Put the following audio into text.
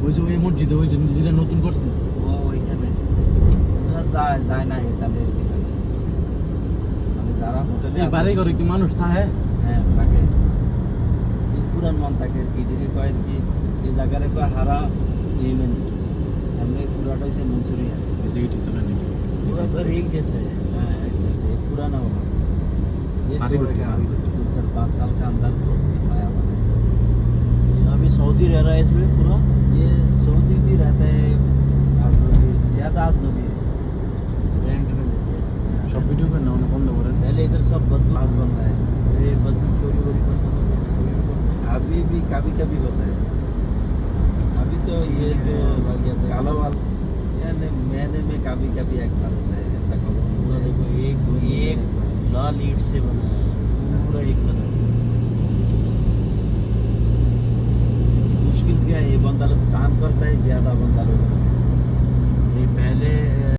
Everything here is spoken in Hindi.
ওই যে ওই মসজিদে ওই যে যেটা নতুন করছে ওইখানে যায় না তাদের মানে যারা হোটেলে বাড়ি ঘরে কি মানুষ থাকে? হ্যাঁ থাকে, এই পুরান মান থাকে আর কি। দিদি কয় কি এই জায়গারে কয় হারা ইয়েমেন, এমনি পুরাটা হচ্ছে মনসুরিয়া। এইটি তো না पूरा घर एक जैसा है। हाँ एक जैसे, ये पुराना होगा। ये भारी तो होती है, भारी होती है। 5 साल का अंदर तो दिखाया हुआ है। यहाँ भी सऊदी रह रहा है इसमें पूरा। ये सऊदी भी रहता है, अजनबी ज्यादा अजनबी है, रेंट में लेते हैं। সব ভিডিও করে না বন্ধ করেন। पहले इधर सब बदलू आज बन रहा है, ये बदलू चोरी वोरी करते थे, अभी भी कभी कभी होता है। अभी तो ये जो काला वाला यानी महीने में कभी कभी एक बार होता है ऐसा करो। पूरा देखो एक लाल ईंट से बना है पूरा एक कलर। मुश्किल क्या है, ये बंदा लोग काम करता है ज्यादा, बंदा लोग